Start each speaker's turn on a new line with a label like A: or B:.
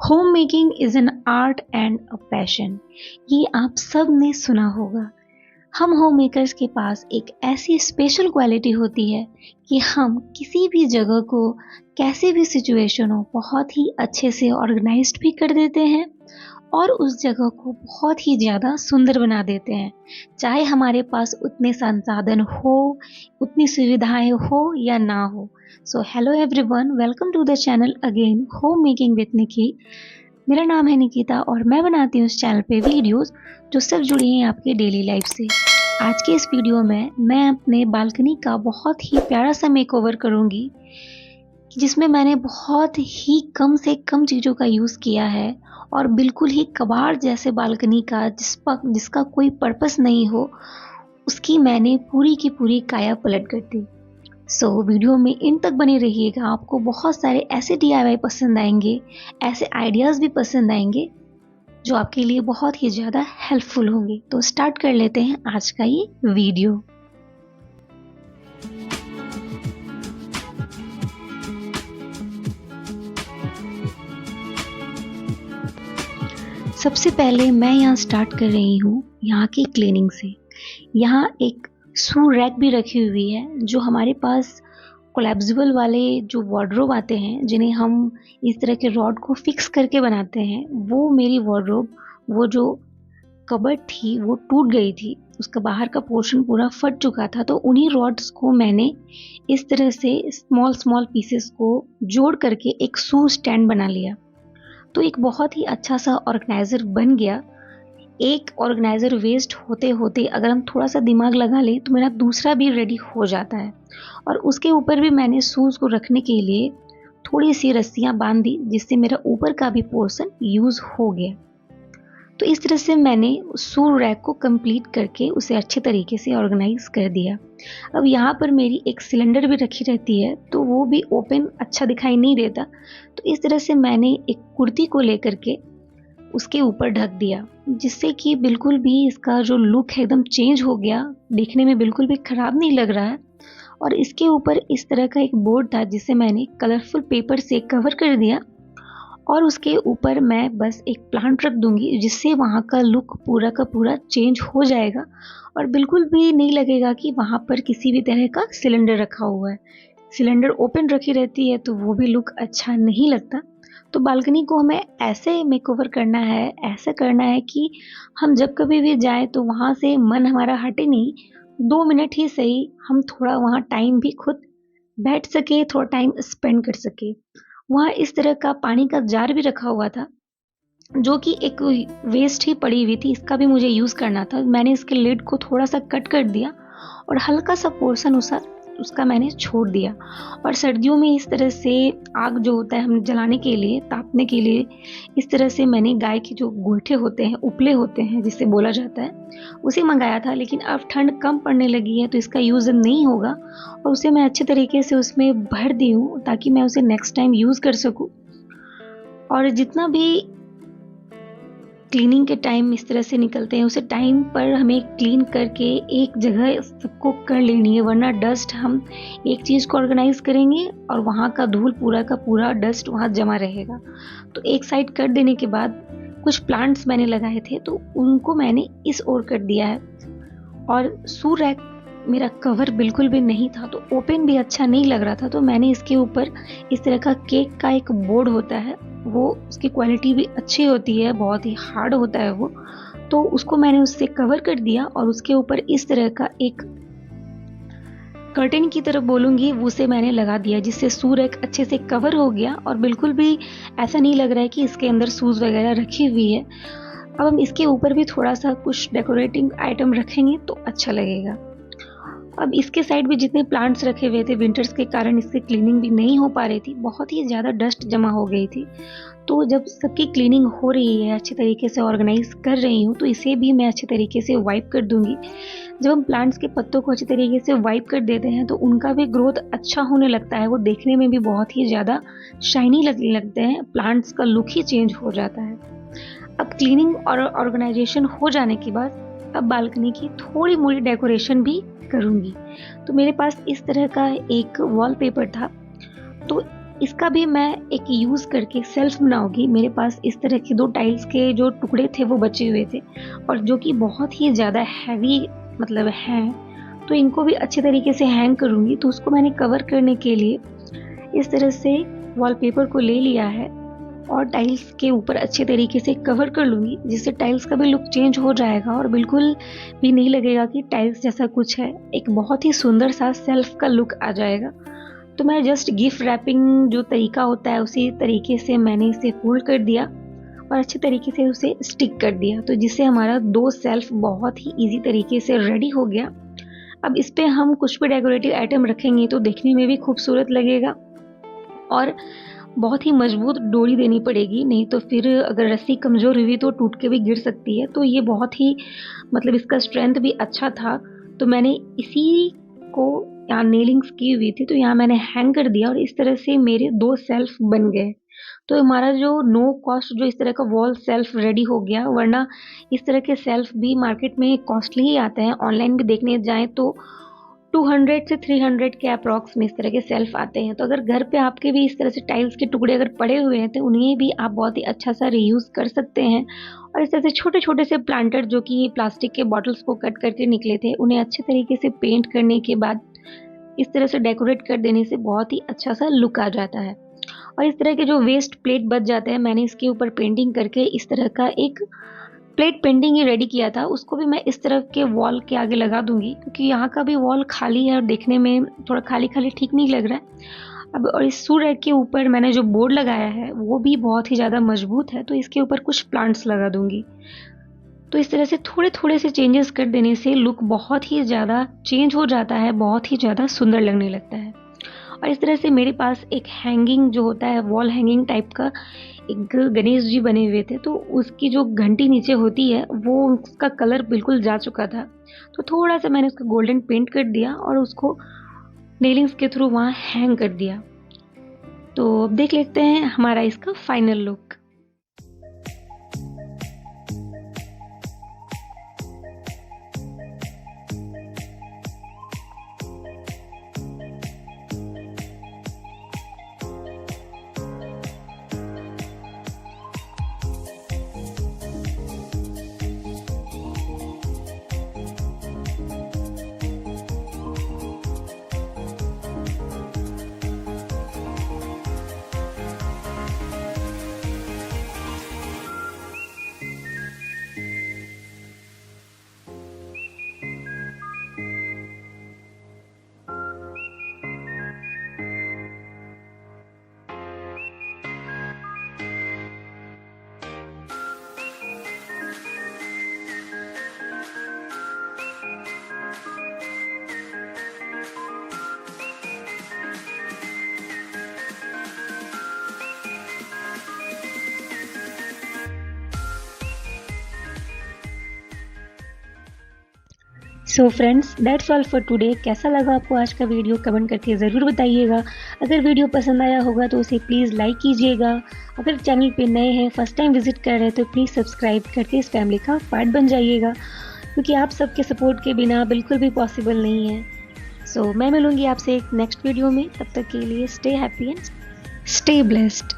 A: Home making is an art and a passion. ये आप सब ने सुना होगा। हम होम मेकर्स के पास एक ऐसी स्पेशल क्वालिटी होती है कि हम किसी भी जगह को, कैसे भी सिचुएशन हो, बहुत ही अच्छे से ऑर्गेनाइज्ड भी कर देते हैं और उस जगह को बहुत ही ज़्यादा सुंदर बना देते हैं। चाहे हमारे पास उतने संसाधन हो, उतनी सुविधाएं हो या ना हो। So hello everyone, welcome to the channel again, home making with Nikki. मेरा नाम है निकिता और मैं बनाती हूँ इस चैनल पे वीडियोस जो सब जुड़ी हैं आपके डेली लाइफ से। आज के इस वीडियो में मैं अपने बालकनी का बहुत ही प्यारा सा मेकओवर करूँगी, जिसमें मैंने बहुत ही कम से कम चीज़ों का यूज़ किया है और बिल्कुल ही कबाड़ जैसे बालकनी का जिसका कोई पर्पस नहीं हो, उसकी मैंने पूरी की पूरी काया पलट कर दी। सो वीडियो में इन तक बने रहिएगा। आपको बहुत सारे ऐसे DIY पसंद आएंगे, ऐसे आइडियाज़ भी पसंद आएंगे जो आपके लिए बहुत ही ज़्यादा हेल्पफुल होंगे। तो स्टार्ट कर लेते हैं आज का ये वीडियो। सबसे पहले मैं यहाँ स्टार्ट कर रही हूँ यहाँ की क्लीनिंग से। यहाँ एक शू रैक भी रखी हुई है, जो हमारे पास कोलैप्सिबल वाले जो वार्डरोब आते हैं, जिन्हें हम इस तरह के रॉड को फिक्स करके बनाते हैं, वो मेरी वार्डरोब, वो जो कबर्ड थी वो टूट गई थी, उसका बाहर का पोर्शन पूरा फट चुका था। तो उन्हीं रॉड्स को मैंने इस तरह से स्मॉल स्मॉल पीसेस को जोड़ करके एक शू स्टैंड बना लिया। तो एक बहुत ही अच्छा सा ऑर्गेनाइजर बन गया। एक ऑर्गेनाइजर वेस्ट होते होते अगर हम थोड़ा सा दिमाग लगा लें तो मेरा दूसरा भी रेडी हो जाता है। और उसके ऊपर भी मैंने शूज़ को रखने के लिए थोड़ी सी रस्सियाँ बांध दी, जिससे मेरा ऊपर का भी पोर्शन यूज़ हो गया। तो इस तरह से मैंने शू रैक को कंप्लीट करके उसे अच्छे तरीके से ऑर्गेनाइज कर दिया। अब यहाँ पर मेरी एक सिलेंडर भी रखी रहती है, तो वो भी ओपन अच्छा दिखाई नहीं देता। तो इस तरह से मैंने एक कुर्ती को लेकर के उसके ऊपर ढक दिया, जिससे कि बिल्कुल भी इसका जो लुक है एकदम चेंज हो गया, दिखने में बिल्कुल भी ख़राब नहीं लग रहा है। और इसके ऊपर इस तरह का एक बोर्ड था, जिसे मैंने कलरफुल पेपर से कवर कर दिया और उसके ऊपर मैं बस एक प्लांट रख दूंगी, जिससे वहाँ का लुक पूरा का पूरा चेंज हो जाएगा और बिल्कुल भी नहीं लगेगा कि वहाँ पर किसी भी तरह का सिलेंडर रखा हुआ है। सिलेंडर ओपन रखी रहती है तो वो भी लुक अच्छा नहीं लगता। तो बालकनी को हमें ऐसे मेकओवर करना है, ऐसा करना है कि हम जब कभी भी जाएं तो वहाँ से मन हमारा हटे नहीं। 2 मिनट ही सही, हम थोड़ा वहाँ टाइम भी खुद बैठ सके, थोड़ा टाइम स्पेंड कर सके। वहाँ इस तरह का पानी का जार भी रखा हुआ था, जो कि एक वेस्ट ही पड़ी हुई थी, इसका भी मुझे यूज़ करना था। मैंने इसके लिड को थोड़ा सा कट कर दिया और हल्का सा पोर्शन उसका मैंने छोड़ दिया। और सर्दियों में इस तरह से आग जो होता है हम जलाने के लिए, तापने के लिए, इस तरह से मैंने गाय के जो गोइठे होते हैं, उपले होते हैं जिसे बोला जाता है, उसे मंगाया था। लेकिन अब ठंड कम पड़ने लगी है तो इसका यूज़ नहीं होगा और उसे मैं अच्छे तरीके से उसमें भर दी हूँ, ताकि मैं उसे नेक्स्ट टाइम यूज़ कर सकूँ। और जितना भी क्लीनिंग के टाइम इस तरह से निकलते हैं, उसे टाइम पर हमें क्लीन करके एक जगह सबको कर लेनी है, वरना डस्ट, हम एक चीज़ को ऑर्गेनाइज करेंगे और वहाँ का धूल पूरा का पूरा डस्ट वहाँ जमा रहेगा। तो एक साइड कर देने के बाद कुछ प्लांट्स मैंने लगाए थे तो उनको मैंने इस ओर कर दिया है। और शू रैक मेरा कवर बिल्कुल भी नहीं था, तो ओपन भी अच्छा नहीं लग रहा था, तो मैंने इसके ऊपर इस तरह का केक का एक बोर्ड होता है, वो उसकी क्वालिटी भी अच्छी होती है, बहुत ही हार्ड होता है वो, तो उसको मैंने उससे कवर कर दिया और उसके ऊपर इस तरह का एक कर्टेन की तरफ बोलूँगी, उसे मैंने लगा दिया, जिससे शू रैक अच्छे से कवर हो गया और बिल्कुल भी ऐसा नहीं लग रहा है कि इसके अंदर शूज़ वगैरह रखी हुई है। अब हम इसके ऊपर भी थोड़ा सा कुछ डेकोरेटिंग आइटम रखेंगे तो अच्छा लगेगा। अब इसके साइड भी जितने प्लांट्स रखे हुए थे, विंटर्स के कारण इससे क्लीनिंग भी नहीं हो पा रही थी, बहुत ही ज़्यादा डस्ट जमा हो गई थी। तो जब सबकी क्लीनिंग हो रही है, अच्छे तरीके से ऑर्गेनाइज कर रही हूँ, तो इसे भी मैं अच्छे तरीके से वाइप कर दूंगी। जब हम प्लांट्स के पत्तों को अच्छे तरीके से वाइप कर देते हैं तो उनका भी ग्रोथ अच्छा होने लगता है, वो देखने में भी बहुत ही ज़्यादा शाइनी लगने लगते हैं, प्लांट्स का लुक ही चेंज हो जाता है। अब क्लीनिंग और ऑर्गेनाइजेशन हो जाने के बाद अब बालकनी की थोड़ी मोड़ी डेकोरेशन भी करूँगी। तो मेरे पास इस तरह का एक वॉलपेपर था, तो इसका भी मैं एक यूज़ करके सेल्फ बनाऊंगी। मेरे पास इस तरह के 2 टाइल्स के जो टुकड़े थे वो बचे हुए थे और जो कि बहुत ही ज़्यादा हैवी मतलब हैं, तो इनको भी अच्छे तरीके से हैंग करूँगी। तो उसको मैंने कवर करने के लिए इस तरह से वॉलपेपर को ले लिया है और टाइल्स के ऊपर अच्छे तरीके से कवर कर लूँगी, जिससे टाइल्स का भी लुक चेंज हो जाएगा और बिल्कुल भी नहीं लगेगा कि टाइल्स जैसा कुछ है। एक बहुत ही सुंदर सा सेल्फ का लुक आ जाएगा। तो मैं जस्ट गिफ्ट रैपिंग जो तरीका होता है उसी तरीके से मैंने इसे फोल्ड कर दिया और अच्छे तरीके से उसे स्टिक कर दिया, तो जिससे हमारा 2 सेल्फ बहुत ही इजी तरीके से रेडी हो गया। अब इस पे हम कुछ भी डेकोरेटिव आइटम रखेंगे तो देखने में भी खूबसूरत लगेगा और बहुत ही मजबूत डोरी देनी पड़ेगी, नहीं तो फिर अगर रस्सी कमज़ोर हुई तो टूट के भी गिर सकती है। तो ये बहुत ही मतलब इसका स्ट्रेंथ भी अच्छा था, तो मैंने इसी को यहाँ नेलिंग्स की हुई थी तो यहाँ मैंने हैंग कर दिया और इस तरह से मेरे 2 सेल्फ बन गए। तो हमारा जो नो कॉस्ट जो इस तरह का वॉल सेल्फ रेडी हो गया, वरना इस तरह के सेल्फ भी मार्केट में कॉस्टली ही आते हैं। ऑनलाइन भी देखने जाएँ तो 200 से 300 के अप्रॉक्स में इस तरह के सेल्फ आते हैं। तो अगर घर पे आपके भी इस तरह से टाइल्स के टुकड़े अगर पड़े हुए हैं तो उन्हें भी आप बहुत ही अच्छा सा रीयूज़ कर सकते हैं। और इस तरह से छोटे-छोटे से प्लांटर जो कि प्लास्टिक के बॉटल्स को कट करके निकले थे, उन्हें अच्छे तरीके से पेंट करने के बाद इस तरह से डेकोरेट कर देने से बहुत ही अच्छा सा लुक आ जाता है। और इस तरह के जो वेस्ट प्लेट बच जाते हैं, मैंने इसके ऊपर पेंटिंग करके इस तरह का एक प्लेट पेंटिंग ही रेडी किया था। उसको भी मैं इस तरह के वॉल के आगे लगा दूंगी, क्योंकि यहाँ का भी वॉल खाली है और देखने में थोड़ा खाली खाली ठीक नहीं लग रहा है। अब और इस सू रैक के ऊपर मैंने जो बोर्ड लगाया है वो भी बहुत ही ज़्यादा मजबूत है, तो इसके ऊपर कुछ प्लांट्स लगा दूंगी। तो इस तरह से थोड़े थोड़े से चेंजेस कर देने से लुक बहुत ही ज़्यादा चेंज हो जाता है, बहुत ही ज़्यादा सुंदर लगने लगता है। और इस तरह से मेरे पास एक हैंगिंग जो होता है वॉल हैंगिंग टाइप का एक गणेश जी बने हुए थे, तो उसकी जो घंटी नीचे होती है वो उसका कलर बिल्कुल जा चुका था, तो थोड़ा सा मैंने उसका गोल्डन पेंट कर दिया और उसको नेलिंग्स के थ्रू वहाँ हैंग कर दिया। तो अब देख लेते हैं हमारा इसका final look. So friends that's all for today. कैसा लगा आपको आज का वीडियो कमेंट करके ज़रूर बताइएगा। अगर वीडियो पसंद आया होगा तो उसे प्लीज़ लाइक कीजिएगा। अगर चैनल पे नए हैं, फर्स्ट टाइम विजिट कर रहे हैं, तो प्लीज़ सब्सक्राइब करके इस फैमिली का पार्ट बन जाइएगा, क्योंकि आप सबके सपोर्ट के बिना बिल्कुल भी पॉसिबल नहीं है। सो मैं मिलूँगी आपसे एक नेक्स्ट वीडियो में, तब तक के लिए stay happy and stay blessed.